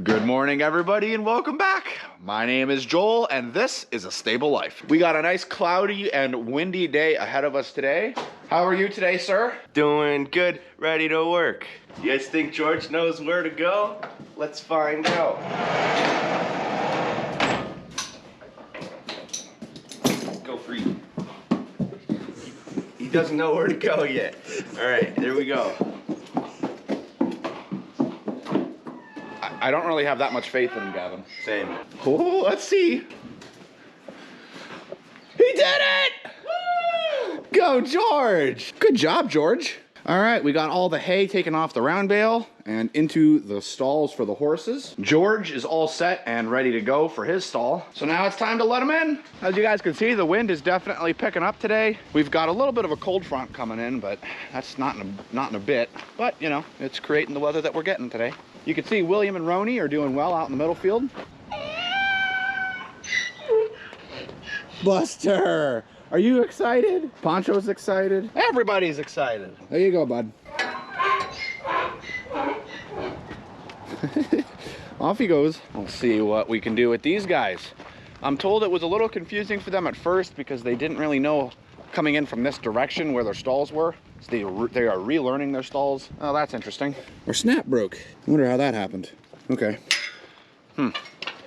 Good morning, everybody, and welcome back. My name is Joel, and this is A Stable Life. We got a nice cloudy and windy day ahead of us today. How are you today, sir? Doing good, ready to work. You guys think George knows where to go? Let's find out. Go free. He doesn't know where to go yet. All right, there we go. I don't really have that much faith in him, Gavin. Same. Oh, let's see. He did it! Woo! Go, George! Good job, George. All right, we got all the hay taken off the round bale and into the stalls for the horses. George is all set and ready to go for his stall. So now it's time to let him in. As you guys can see, the wind is definitely picking up today. We've got a little bit of a cold front coming in, but that's not in a bit. But, you know, it's creating the weather that we're getting today. You can see William and Roni are doing well out in the middle field. Buster, are you excited? Poncho's excited. Everybody's excited. There you go, bud. Off he goes. We'll see what we can do with these guys. I'm told it was a little confusing for them at first because they didn't really know coming in from this direction where their stalls were. So they are relearning their stalls. Oh, that's interesting. Our snap broke. I wonder how that happened. Okay.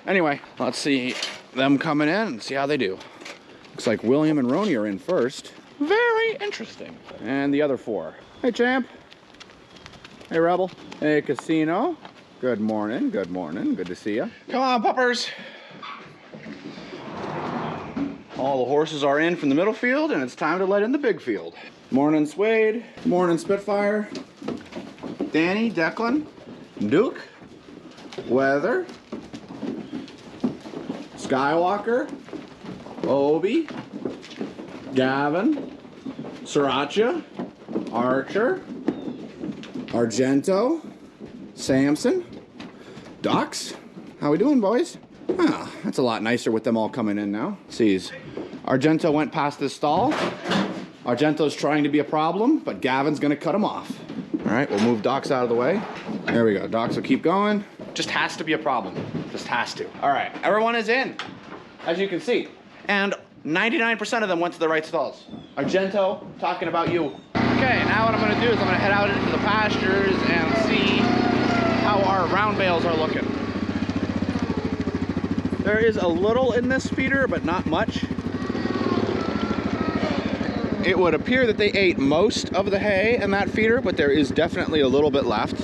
Anyway, let's see them coming in and see how they do. Looks like William and Roni are in first. Very interesting. And the other four. Hey, Champ. Hey, Rebel. Hey, Casino. Good morning. Good morning. Good to see you. Come on, puppers. All the horses are in from the middle field, and it's time to let in the big field. Morning, Suede. Morning, Spitfire. Danny, Declan, Duke, Weather, Skywalker, Obi, Gavin, Sriracha, Archer, Argento, Samson, Ducks. How we doing, boys? Ah, that's a lot nicer with them all coming in now. Sees, Argento went past this stall. Argento's trying to be a problem, but Gavin's gonna cut him off. All right, we'll move Docs out of the way. There we go, Docs will keep going. Just has to be a problem, just has to. All right, everyone is in, as you can see. And 99% of them went to the right stalls. Argento, talking about you. Okay, now what I'm gonna do is I'm gonna head out into the pastures and see how our round bales are looking. There is a little in this feeder, but not much. It would appear that they ate most of the hay in that feeder, but there is definitely a little bit left.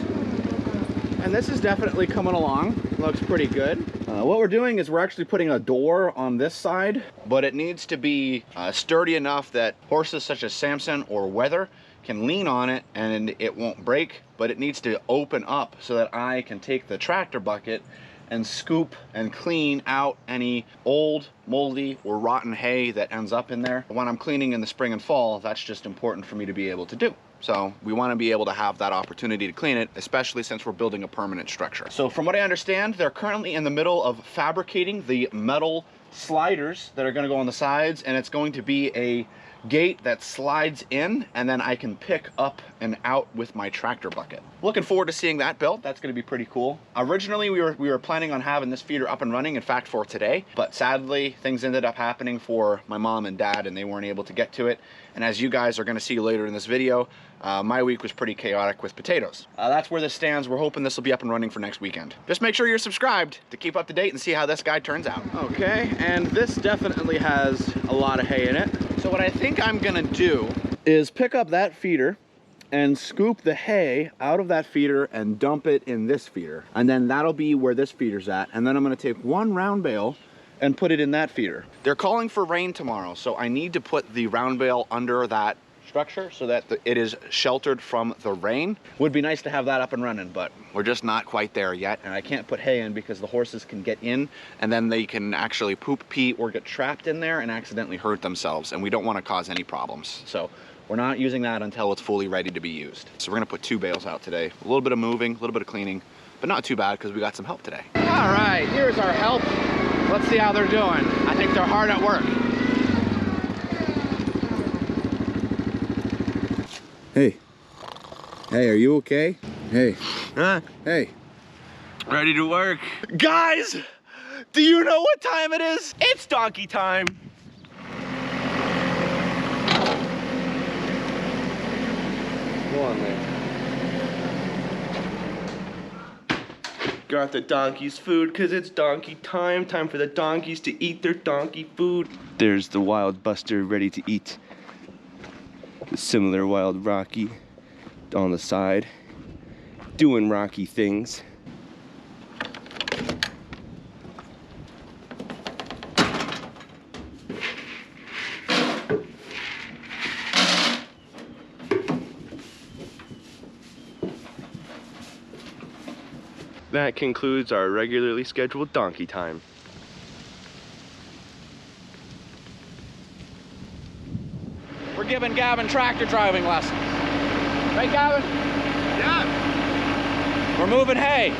And this is definitely coming along. Looks pretty good. What we're doing is we're actually putting a door on this side, but it needs to be sturdy enough that horses such as Samson or Weather can lean on it and it won't break, but it needs to open up so that I can take the tractor bucket and scoop and clean out any old, moldy, or rotten hay that ends up in there. When I'm cleaning in the spring and fall, that's just important for me to be able to do. So we want to be able to have that opportunity to clean it, especially since we're building a permanent structure. So from what I understand, they're currently in the middle of fabricating the metal sliders that are going to go on the sides, and it's going to be a gate that slides in, and then I can pick up and out with my tractor bucket. Looking forward to seeing that built. That's going to be pretty cool. Originally, we were planning on having this feeder up and running, in fact, for today, but sadly, things ended up happening for my mom and dad, and they weren't able to get to it. And as you guys are going to see later in this video, my week was pretty chaotic with potatoes. That's where this stands. We're hoping this will be up and running for next weekend. Just make sure you're subscribed to keep up to date and see how this guy turns out. Okay, and this definitely has a lot of hay in it. So what I think I'm gonna do is pick up that feeder and scoop the hay out of that feeder and dump it in this feeder. And then that'll be where this feeder's at. And then I'm gonna take one round bale and put it in that feeder. They're calling for rain tomorrow, so I need to put the round bale under that structure so that it is sheltered from the rain. Would be nice to have that up and running, but we're just not quite there yet, and I can't put hay in because the horses can get in and then they can actually poop, pee, or get trapped in there and accidentally hurt themselves, and we don't want to cause any problems. So we're not using that until it's fully ready to be used. So we're gonna put 2 bales out today. A little bit of moving, a little bit of cleaning, but not too bad because we got some help today. All right, here's our help. Let's see how they're doing. I think they're hard at work. Hey. Hey, are you okay? Hey. Huh? Hey. Ready to work. Guys, do you know what time it is? It's donkey time. Go on there. Got the donkeys food because it's donkey time. Time for the donkeys to eat their donkey food. There's the wild Buster ready to eat the similar wild Rocky on the side, doing Rocky things. That concludes our regularly scheduled donkey time. We're giving Gavin tractor driving lessons. Right, Gavin? Yeah. We're moving hay.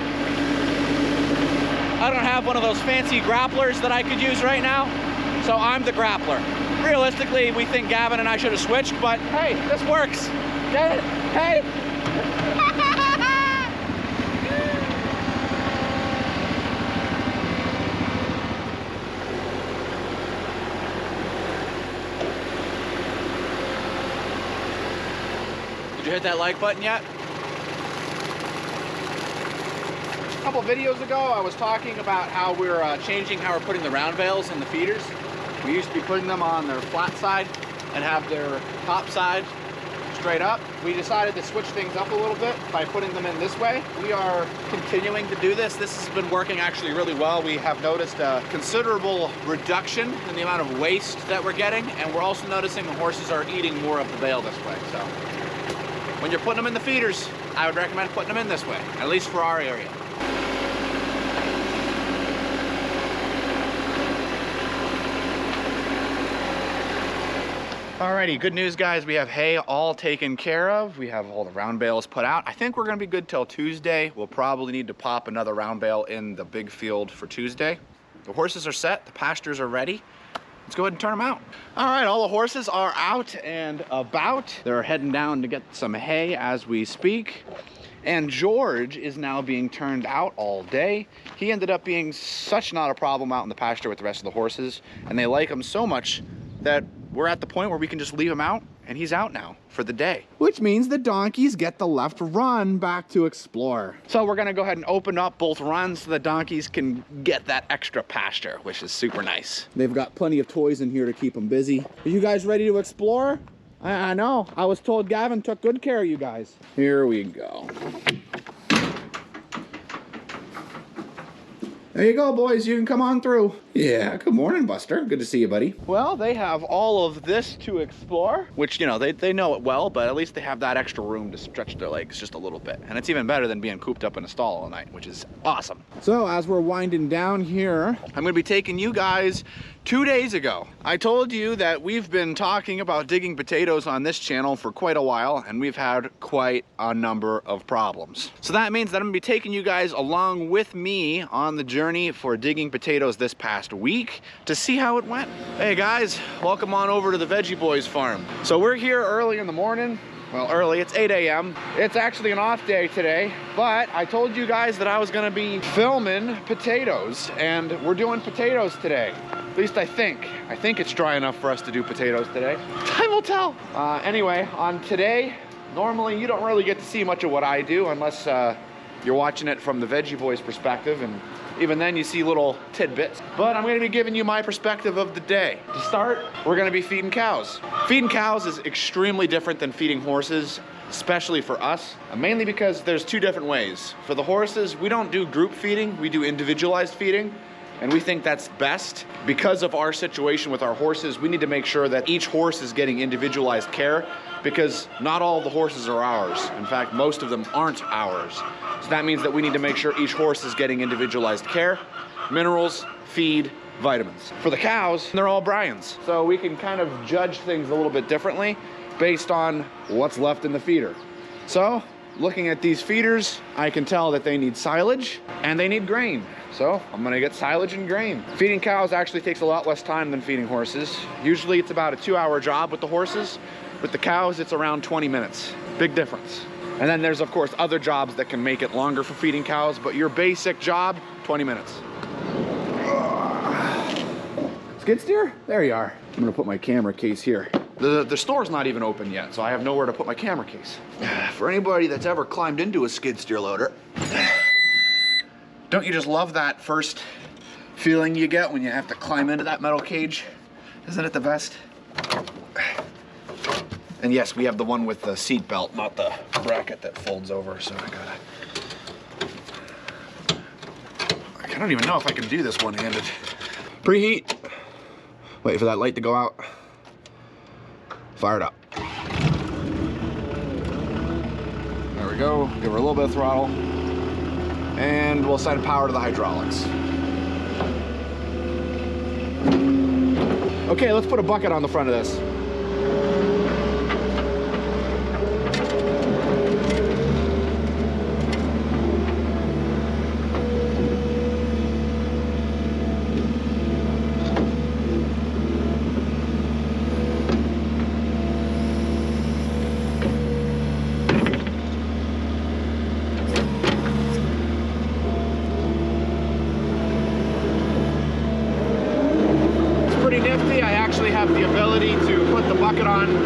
I don't have one of those fancy grapplers that I could use right now, so I'm the grappler. Realistically, we think Gavin and I should have switched, but hey, this works. Get it? Hey! Did you hit that like button yet? A couple videos ago, I was talking about how we're changing how we're putting the round bales in the feeders. We used to be putting them on their flat side and have their top side straight up. We decided to switch things up a little bit by putting them in this way. We are continuing to do this. This has been working actually really well. We have noticed a considerable reduction in the amount of waste that we're getting, and we're also noticing the horses are eating more of the bale this way. So when you're putting them in the feeders, I would recommend putting them in this way, at least for our area. Alrighty, good news guys, we have hay all taken care of. We have all the round bales put out. I think we're gonna be good till Tuesday. We'll probably need to pop another round bale in the big field for Tuesday. The horses are set, the pastures are ready. Let's go ahead and turn them out. All right, all the horses are out and about. They're heading down to get some hay as we speak. And George is now being turned out all day. He ended up being such not a problem out in the pasture with the rest of the horses, and they like him so much that we're at the point where we can just leave him out, and he's out now for the day. Which means the donkeys get the left run back to explore. So we're gonna go ahead and open up both runs so the donkeys can get that extra pasture, which is super nice. They've got plenty of toys in here to keep them busy. Are you guys ready to explore? I know, I was told Gavin took good care of you guys. Here we go. There you go, boys. You can come on through. Yeah, good morning, Buster. Good to see you, buddy. Well, they have all of this to explore, which, you know, they know it well, but at least they have that extra room to stretch their legs just a little bit. And it's even better than being cooped up in a stall all night, which is awesome. So as we're winding down here, I'm gonna be taking you guys 2 days ago. I told you that we've been talking about digging potatoes on this channel for quite a while, and we've had quite a number of problems. So that means that I'm gonna be taking you guys along with me on the journey for digging potatoes this past week to see how it went. Hey guys, welcome on over to the Veggie Boys farm. So we're here early in the morning. Well, early, it's 8 a.m. It's actually an off day today, but I told you guys that I was gonna be filming potatoes, and we're doing potatoes today. At least I think. I think it's dry enough for us to do potatoes today. Time will tell. Anyway, on today, normally you don't really get to see much of what I do unless you're watching it from the Veggie Boys perspective, and even then you see little tidbits. But I'm gonna be giving you my perspective of the day. To start, we're gonna be feeding cows. Feeding cows is extremely different than feeding horses, especially for us, mainly because there's two different ways. For the horses, we don't do group feeding, we do individualized feeding. And we think that's best. Because of our situation with our horses, we need to make sure that each horse is getting individualized care, because not all of the horses are ours. In fact, most of them aren't ours. So that means that we need to make sure each horse is getting individualized care, minerals, feed, vitamins. For the cows, they're all Brian's. So we can kind of judge things a little bit differently based on what's left in the feeder. So, looking at these feeders, I can tell that they need silage and they need grain. So I'm gonna get silage and grain. Feeding cows actually takes a lot less time than feeding horses. Usually it's about a 2-hour job with the horses. With the cows, it's around 20 minutes. Big difference. And then there's of course other jobs that can make it longer for feeding cows, but your basic job, 20 minutes. Skid steer? There you are. I'm gonna put my camera case here. The store's not even open yet, so I have nowhere to put my camera case. For anybody that's ever climbed into a skid steer loader, don't you just love that first feeling you get when you have to climb into that metal cage? Isn't it the best? And yes, we have the one with the seat belt, not the bracket that folds over, so I don't even know if I can do this one-handed. Preheat. Wait for that light to go out. Fire it up. There we go. Give her a little bit of throttle. And we'll send power to the hydraulics. Okay, let's put a bucket on the front of this.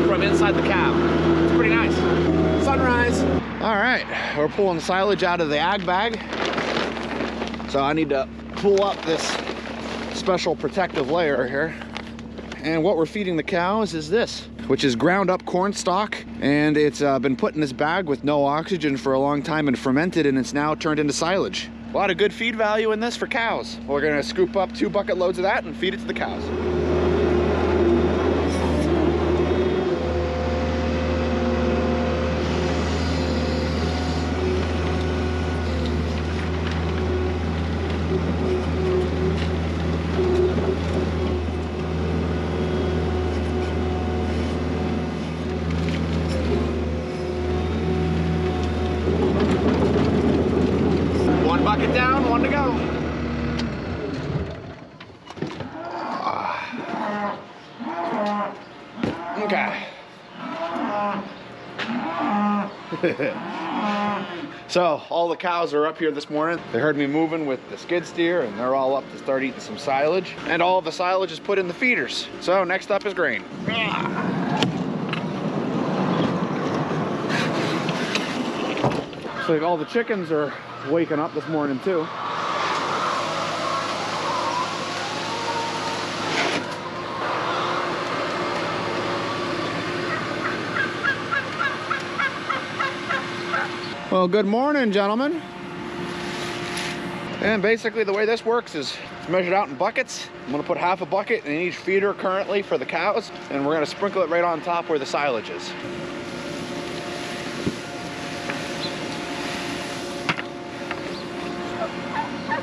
From inside the cab. It's pretty nice. Sunrise. All right, we're pulling silage out of the ag bag. So I need to pull up this special protective layer here. And what we're feeding the cows is this, which is ground up corn stalk. And it's been put in this bag with no oxygen for a long time and fermented, and it's now turned into silage. A lot of good feed value in this for cows. We're gonna scoop up 2 bucket loads of that and feed it to the cows. Bucket down, 1 to go. Okay. So all the cows are up here this morning. They heard me moving with the skid steer and they're all up to start eating some silage. And all of the silage is put in the feeders. So next up is grain. Looks like all the chickens are waking up this morning too. Well, good morning, gentlemen. And basically the way this works is it's measured out in buckets. I'm gonna put half a bucket in each feeder currently for the cows, and we're gonna sprinkle it right on top where the silage is.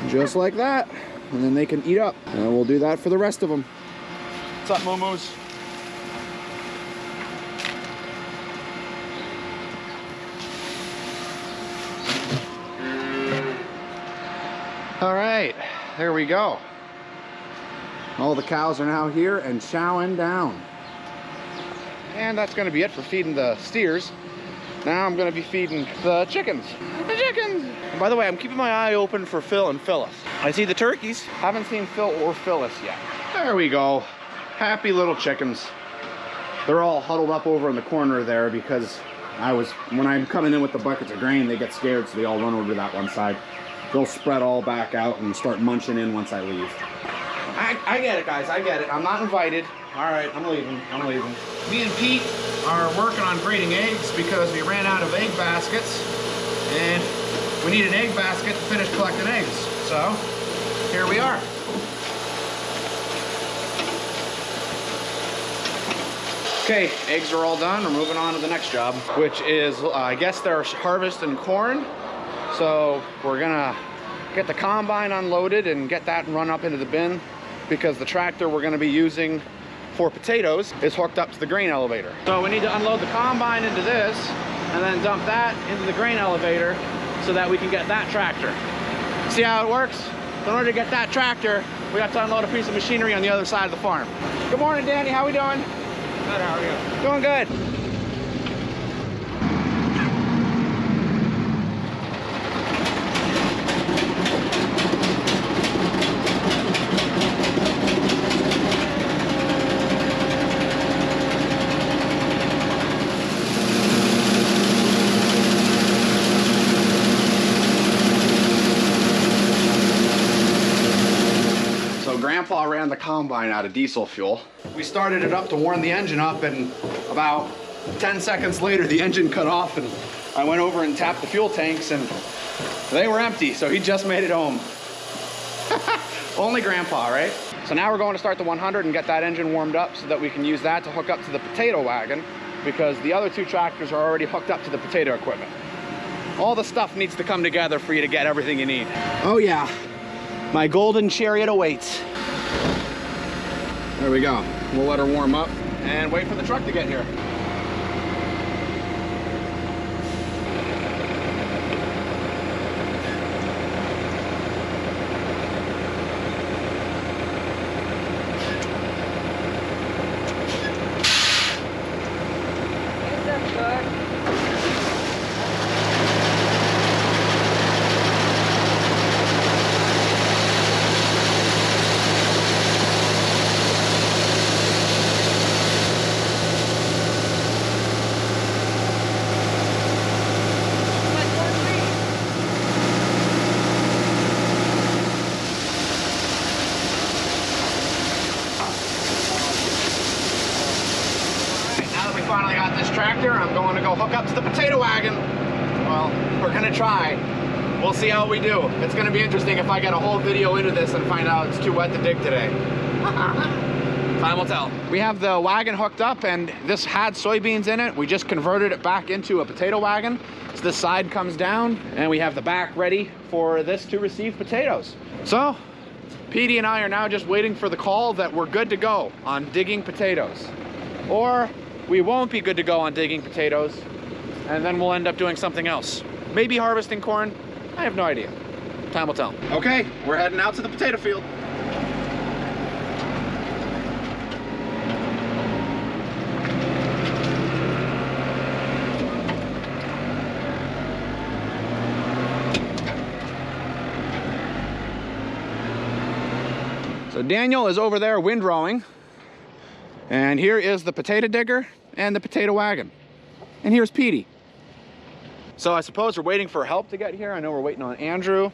Just like that, and then they can eat up. And we'll do that for the rest of them. What's up, moo-moos? All right, there we go. All the cows are now here and chowing down. And that's gonna be it for feeding the steers. Now I'm gonna be feeding the chickens. The chickens! And by the way, I'm keeping my eye open for Phil and Phyllis. I see the turkeys. Haven't seen Phil or Phyllis yet. There we go. Happy little chickens. They're all huddled up over in the corner there because when I'm coming in with the buckets of grain, they get scared, so they all run over to that one side. They'll spread all back out and start munching in once I leave. I get it, guys. I get it. I'm not invited. All right, I'm leaving. I'm leaving. Me and Pete are working on grading eggs because we ran out of egg baskets, and we need an egg basket to finish collecting eggs. So here we are. Okay, eggs are all done. We're moving on to the next job, which is, I guess they're harvesting corn. So we're gonna get the combine unloaded and get that run up into the bin, because the tractor we're gonna be using for potatoes is hooked up to the grain elevator. So we need to unload the combine into this and then dump that into the grain elevator so that we can get that tractor. See how it works? In order to get that tractor, we have to unload a piece of machinery on the other side of the farm. Good morning, Danny. How we doing? Good, how are you? Doing good. Grandpa ran the combine out of diesel fuel. We started it up to warm the engine up, and about 10 seconds later the engine cut off, and I went over and tapped the fuel tanks and they were empty, so he just made it home. Only Grandpa, right? So now we're going to start the 100 and get that engine warmed up so that we can use that to hook up to the potato wagon, because the other two tractors are already hooked up to the potato equipment. All the stuff needs to come together for you to get everything you need. Oh yeah, my golden chariot awaits. There we go. We'll let her warm up and wait for the truck to get here. Finally got this tractor. I'm going to go hook up to the potato wagon. Well, we're gonna try. We'll see how we do. It's gonna be interesting if I get a whole video into this and find out it's too wet to dig today. Time will tell. We have the wagon hooked up, and this had soybeans in it. We just converted it back into a potato wagon. So this side comes down, and we have the back ready for this to receive potatoes. So, Petey and I are now just waiting for the call that we're good to go on digging potatoes. Or we won't be good to go on digging potatoes, and then we'll end up doing something else. Maybe harvesting corn. I have no idea. Time will tell. Okay, we're heading out to the potato field. So Daniel is over there windrowing, and here is the potato digger and the potato wagon. And here's Petey. So I suppose we're waiting for help to get here. I know we're waiting on Andrew.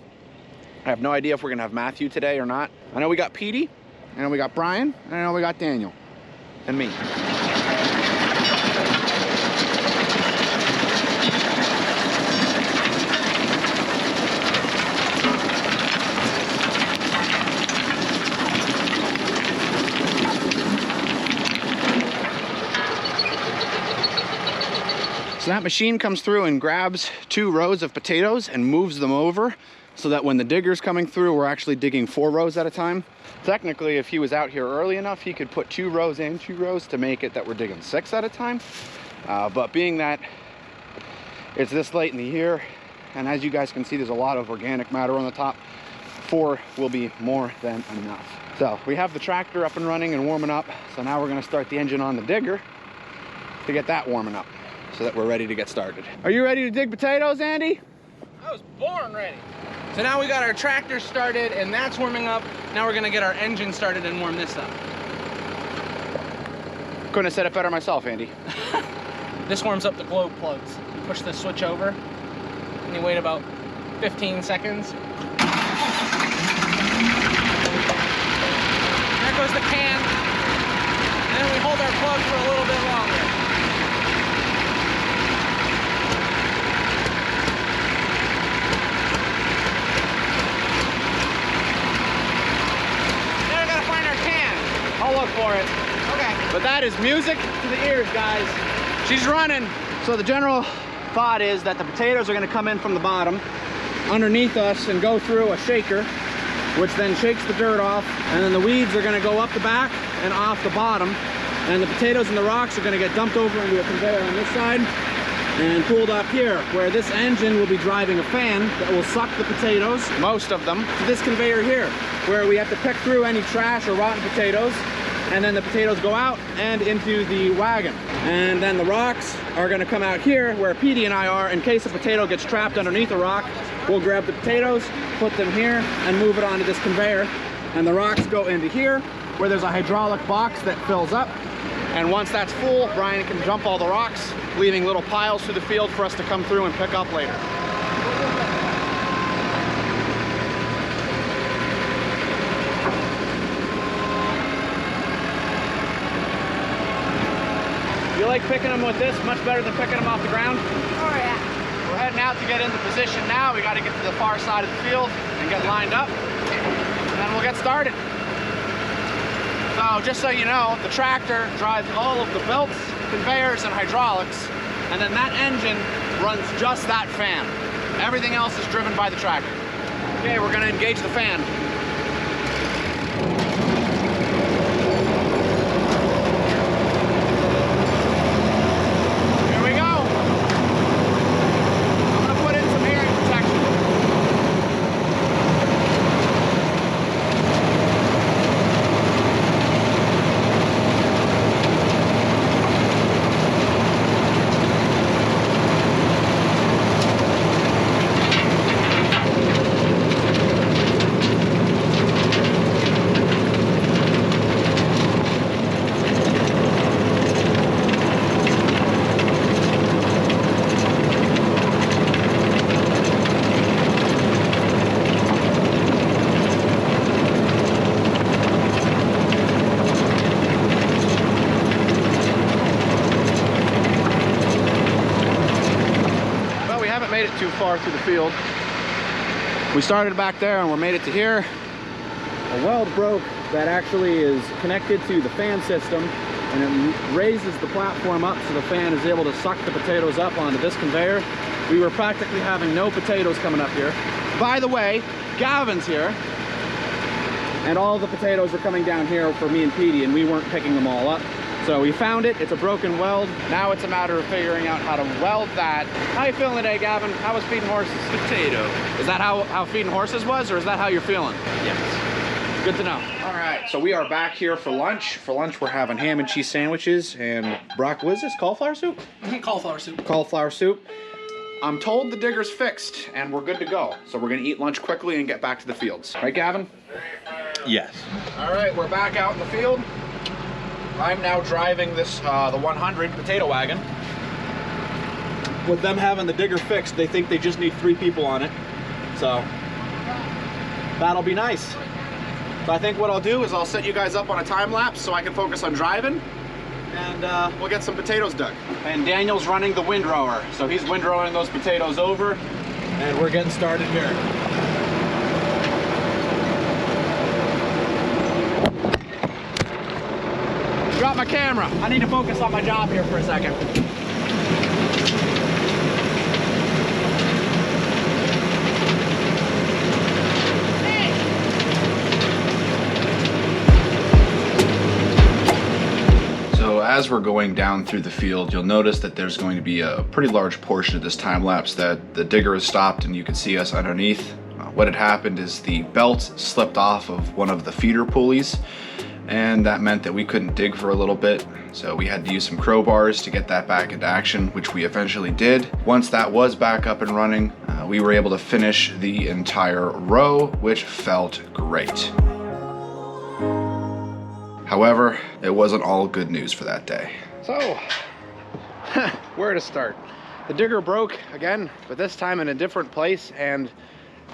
I have no idea if we're gonna have Matthew today or not. I know we got Petey, I know we got Brian, and I know we got Daniel, and me. So that machine comes through and grabs 2 rows of potatoes and moves them over so that when the digger's coming through, we're actually digging 4 rows at a time. Technically, if he was out here early enough, he could put 2 rows in, 2 rows to make it that we're digging 6 at a time. But being that it's this late in the year, and as you guys can see, there's a lot of organic matter on the top, 4 will be more than enough. So we have the tractor up and running and warming up. So now we're gonna start the engine on the digger to get that warming up, so that we're ready to get started. Are you ready to dig potatoes, Andy? I was born ready. So now we got our tractor started and that's warming up. Now we're gonna get our engine started and warm this up. Couldn't have said it better myself, Andy. This warms up the glow plugs. You push the switch over and you wait about 15 seconds. There goes the can. And then we hold our plug for a little bit longer. I'll look for it. Okay. But that is music to the ears, guys. She's running. So the general thought is that the potatoes are gonna come in from the bottom underneath us and go through a shaker, which then shakes the dirt off, and then the weeds are gonna go up the back and off the bottom, and the potatoes and the rocks are gonna get dumped over into a conveyor on this side and pulled up here, where this engine will be driving a fan that will suck the potatoes, most of them, to this conveyor here, where we have to pick through any trash or rotten potatoes, and then the potatoes go out and into the wagon. And then the rocks are gonna come out here where Petey and I are. In case a potato gets trapped underneath a rock, we'll grab the potatoes, put them here, and move it onto this conveyor. And the rocks go into here, where there's a hydraulic box that fills up. And once that's full, Brian can dump all the rocks, leaving little piles through the field for us to come through and pick up later. like picking them with this much better than picking them off the ground? Oh yeah. We're heading out to get into position now. We got to get to the far side of the field and get lined up, and then we'll get started. So just so you know, the tractor drives all of the belts, conveyors, and hydraulics, and then that engine runs just that fan. Everything else is driven by the tractor. Okay, we're gonna engage the fan. Made it too far through the field. We started back there and we made it to here. A weld broke that actually is connected to the fan system, and it raises the platform up so the fan is able to suck the potatoes up onto this conveyor. We were practically having no potatoes coming up here. By the way, Gavin's here, and all the potatoes are coming down here for me and Petey, and we weren't picking them all up. So we found it, it's a broken weld. Now it's a matter of figuring out how to weld that. How you feeling today, Gavin? How was feeding horses? Potato. Is that how feeding horses was, or is that how you're feeling? Yes. Good to know. All right, so we are back here for lunch. For lunch, we're having ham and cheese sandwiches and what is this, cauliflower soup? Cauliflower soup. Cauliflower soup. I'm told the digger's fixed and we're good to go. So we're gonna eat lunch quickly and get back to the fields. Right, Gavin? Yes. All right, we're back out in the field. I'm now driving this, the 100 potato wagon. With them having the digger fixed, they think they just need 3 people on it. So, that'll be nice. So I think what I'll do is I'll set you guys up on a time lapse so I can focus on driving, and we'll get some potatoes dug. And Daniel's running the windrower, so he's windrowing those potatoes over, and we're getting started here. Drop my camera. I need to focus on my job here for a second. So as we're going down through the field, you'll notice that there's going to be a pretty large portion of this time lapse that the digger has stopped and you can see us underneath. What had happened is the belt slipped off of one of the feeder pulleys, and that meant that we couldn't dig for a little bit, so we had to use some crowbars to get that back into action, which we eventually did. Once that was back up and running, we were able to finish the entire row, which felt great. However, it wasn't all good news for that day. So, where to start? The digger broke again, but this time in a different place, and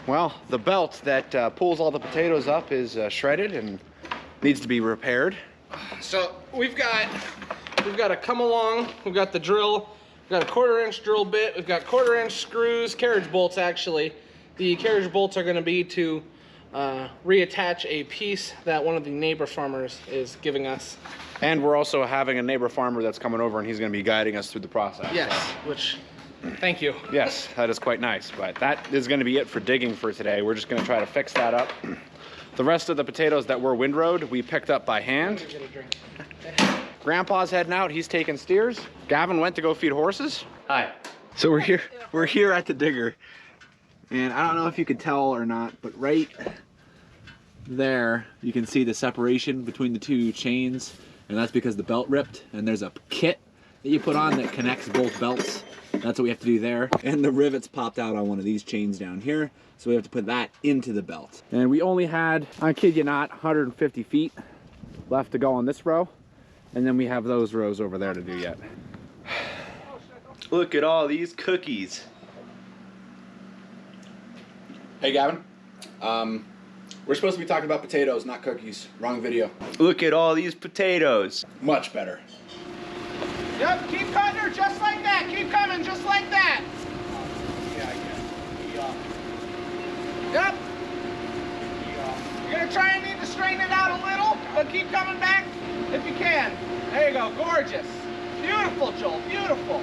well, the belt that pulls all the potatoes up is shredded and needs to be repaired. So we've got a come along, we've got the drill, we've got a 1/4 inch drill bit, we've got 1/4 inch screws, carriage bolts actually. The carriage bolts are gonna be to reattach a piece that one of the neighbor farmers is giving us. And we're also having a neighbor farmer that's coming over and he's gonna be guiding us through the process. Yes, which, thank you. Yes, that is quite nice, but that is gonna be it for digging for today. We're just gonna try to fix that up. The rest of the potatoes that were windrowed, we picked up by hand. Grandpa's heading out, he's taking steers. Gavin went to go feed horses. Hi. So we're here at the digger. And I don't know if you could tell or not, but right there, you can see the separation between the 2 chains, and that's because the belt ripped, and there's a kit that you put on that connects both belts. That's what we have to do there. And the rivets popped out on one of these chains down here, so we have to put that into the belt. And we only had, I kid you not, 150 feet left to go on this row, and then we have those rows over there to do yet. Look at all these cookies. Hey Gavin, we're supposed to be talking about potatoes, not cookies. Wrong video. Look at all these potatoes. Much better. Yep, keep cutting her just like that. Keep coming just like that. Yep. You're gonna try and need to straighten it out a little, but keep coming back if you can. There you go, gorgeous. Beautiful, Joel, beautiful.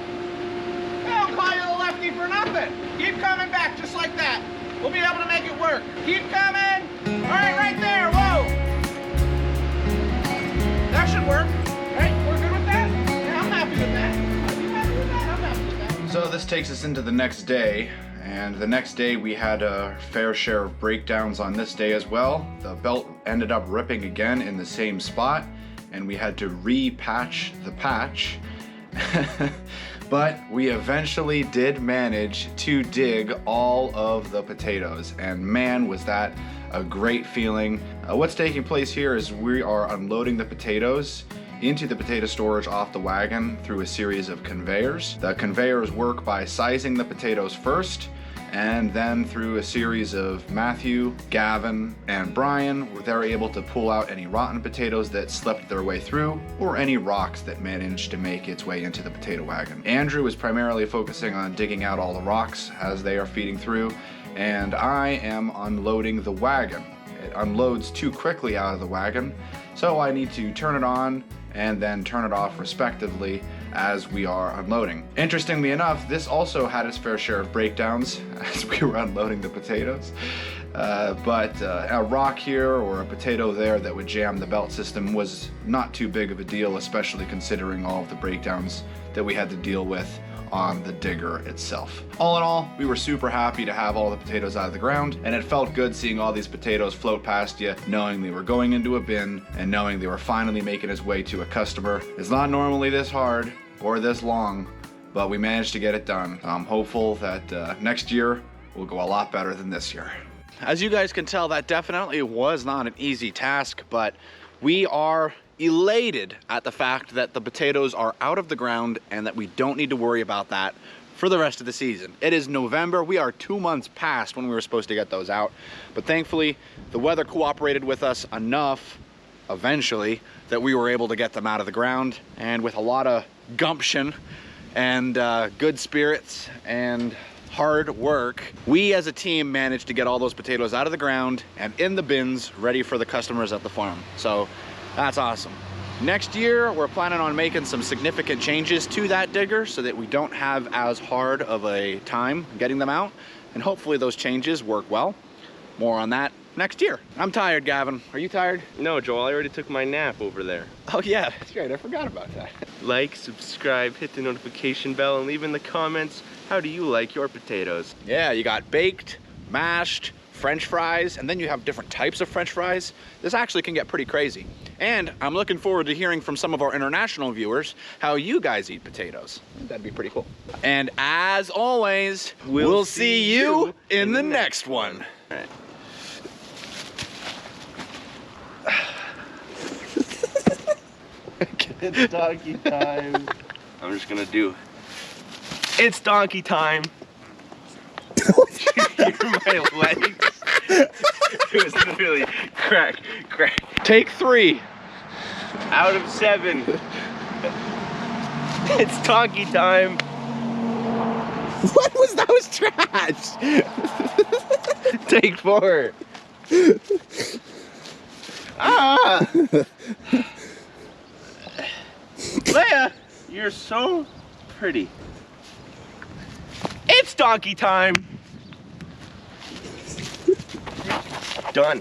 They don't call you the lefty for nothing. Keep coming back just like that. We'll be able to make it work. Keep coming. All right, right there, whoa. That should work. Right, we're good with that? Yeah, I'm happy with that. Are you happy with that? I'm happy with that. So this takes us into the next day, and the next day we had a fair share of breakdowns on this day as well. The belt ended up ripping again in the same spot, and we had to re-patch the patch. But we eventually did manage to dig all of the potatoes, and man, was that a great feeling. What's taking place here is we are unloading the potatoes into the potato storage off the wagon through a series of conveyors. The conveyors work by sizing the potatoes first, and then through a series of Matthew, Gavin, and Brian, they're able to pull out any rotten potatoes that slipped their way through, or any rocks that managed to make its way into the potato wagon. Andrew is primarily focusing on digging out all the rocks as they are feeding through, and I am unloading the wagon. It unloads too quickly out of the wagon, so I need to turn it on and then turn it off respectively as we are unloading. Interestingly enough, this also had its fair share of breakdowns as we were unloading the potatoes. But a rock here or a potato there that would jam the belt system was not too big of a deal, especially considering all of the breakdowns that we had to deal with on the digger itself. All in all, we were super happy to have all the potatoes out of the ground, and it felt good seeing all these potatoes float past you, knowing they were going into a bin and knowing they were finally making its way to a customer. It's not normally this hard or this long, but we managed to get it done. I'm hopeful that next year will go a lot better than this year. As you guys can tell, that definitely was not an easy task, but we are elated at the fact that the potatoes are out of the ground and that we don't need to worry about that for the rest of the season. It is November. We are 2 months past when we were supposed to get those out, but thankfully the weather cooperated with us enough eventually that we were able to get them out of the ground, and with a lot of gumption and good spirits and hard work, we as a team managed to get all those potatoes out of the ground and in the bins ready for the customers at the farm. So that's awesome. Next year, we're planning on making some significant changes to that digger so that we don't have as hard of a time getting them out, and hopefully those changes work well. More on that next year. I'm tired, Gavin. Are you tired? No, Joel, I already took my nap over there. Oh yeah, that's right, I forgot about that. Like, subscribe, hit the notification bell, and leave in the comments, how do you like your potatoes? Yeah, you got baked, mashed, French fries, and then you have different types of French fries. This actually can get pretty crazy. And I'm looking forward to hearing from some of our international viewers how you guys eat potatoes. That'd be pretty cool. And as always, we'll see you in the next one. All right. It's donkey time. I'm just gonna do, it's donkey time. Hear my legs? It was literally crack. Take 3. Out of 7. It's donkey time. What was that? Was trash. Take 4. Ah! Leia, you're so pretty. It's donkey time. Done.